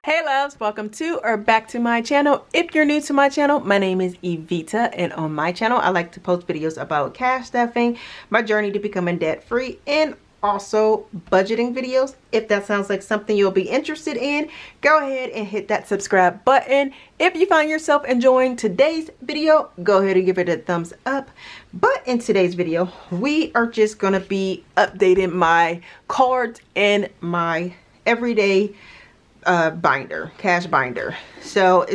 Hey loves, welcome to or back to my channel. If you're new to my channel, my name is Evita, and on my channel I like to post videos about cash stuffing, my journey to becoming debt free, and also budgeting videos. If that sounds like something you'll be interested in, go ahead and hit that subscribe button. If you find yourself enjoying today's video, go ahead and give it a thumbs up. But in today's video, we are just gonna be updating my cards and my everyday binder, cash binder. So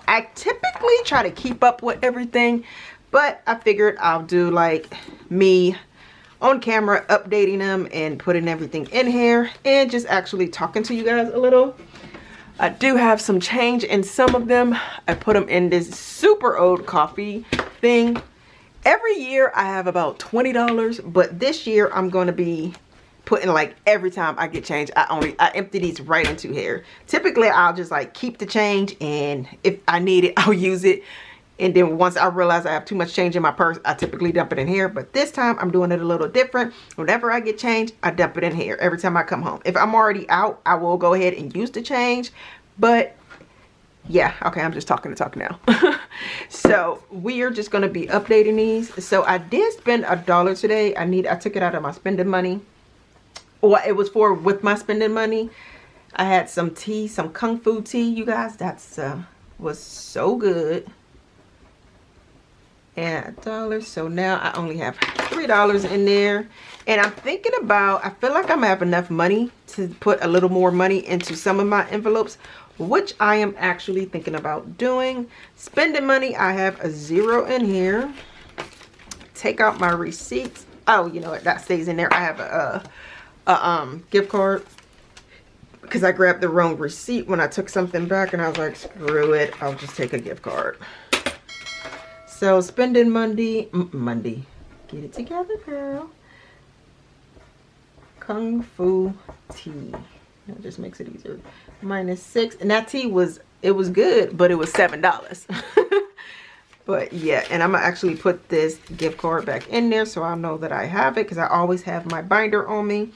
I typically try to keep up with everything, but I figured I'll do like me on camera, updating them and putting everything in here and just actually talking to you guys a little. I do have some change in some of them. I put them in this super old coffee thing. Every year I have about $20, but this year I'm going to be putting, like, every time I get change, I empty these right into here. Typically I'll just like keep the change, and if I need it I'll use it, and then once I realize I have too much change in my purse, I typically dump it in here. But this time I'm doing it a little different. Whenever I get change, I dump it in here every time I come home. If I'm already out, I will go ahead and use the change, but yeah, okay, I'm just talking to talk now. So we are just going to be updating these. So I did spend $1 today. I took it out of my spending money. Well, it was for with my spending money. I had some tea, some kung fu tea, you guys. That's was so good. And $1. So now I only have $3 in there. And I'm thinking about, I feel like I'm gonna have enough money to put a little more money into some of my envelopes, which I am actually thinking about doing. Spending money, I have a 0 in here. Take out my receipts. Oh, you know what? That stays in there. I have a gift card because I grabbed the wrong receipt when I took something back, and I was like, screw it, I'll just take a gift card. So spending Monday, get it together, girl. Kung Fu tea, that just makes it easier. -6, and that tea was good, but it was $7. But yeah, and I'm gonna actually put this gift card back in there so I'll know that I have it, because I always have my binder on me.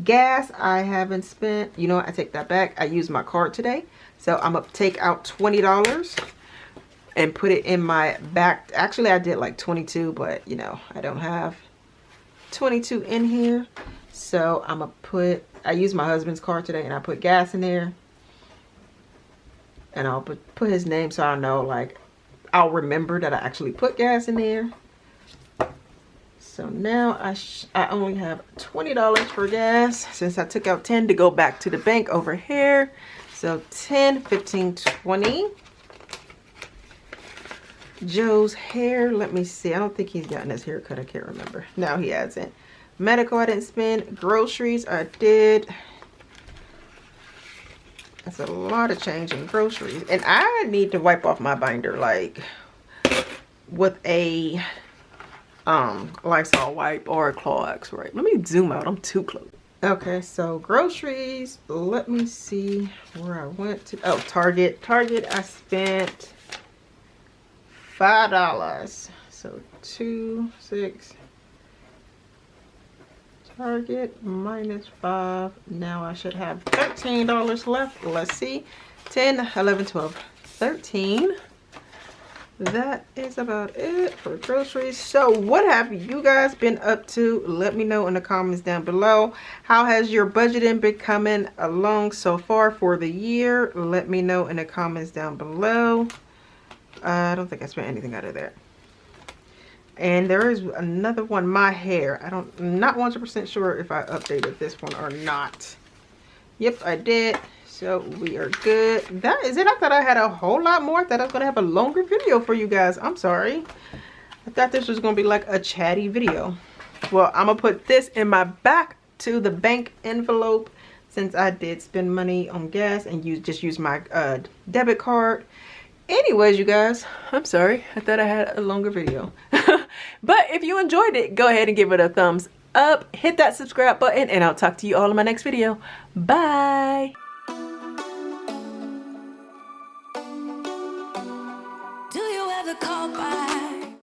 Gas, I haven't spent. You know what? I take that back. I used my card today. So I'm gonna take out $20 and put it in my back. Actually, I did like 22, but you know, I don't have 22 in here. So I'm gonna I used my husband's card today, and I put gas in there. And I'll put his name so I know, like, I'll remember that I actually put gas in there. So now I only have $20 for gas, since I took out 10 to go back to the bank over here. So 10, 15, 20. Joe's hair, let me see. I don't think he's gotten his haircut. I can't remember. No, he hasn't. Medical, I didn't spend. Groceries, I did. That's a lot of change in groceries. And I need to wipe off my binder, like, with a Lysol wipe or a Clorox, right? Let me zoom out. I'm too close. Okay, so groceries. Let me see where I went to. Oh, Target. Target, I spent $5. So 2, 6. Target -5. Now I should have $13 left. Let's see. 10, 11, 12, 13. That is about it for groceries. So what have you guys been up to? Let me know in the comments down below. How has your budgeting been coming along so far for the year? Let me know in the comments down below. I don't think I spent anything out of there. And there is another one, my hair. I'm not 100% sure if I updated this one or not. Yep, I did. So we are good. That is it. I thought I had a whole lot more. I thought I was going to have a longer video for you guys. I'm sorry. I thought this was going to be like a chatty video. Well, I'm going to put this in my back to the bank envelope, since I did spend money on gas and just use my debit card. Anyways, you guys, I'm sorry. I thought I had a longer video. But if you enjoyed it, go ahead and give it a thumbs up. Hit that subscribe button, and I'll talk to you all in my next video. Bye.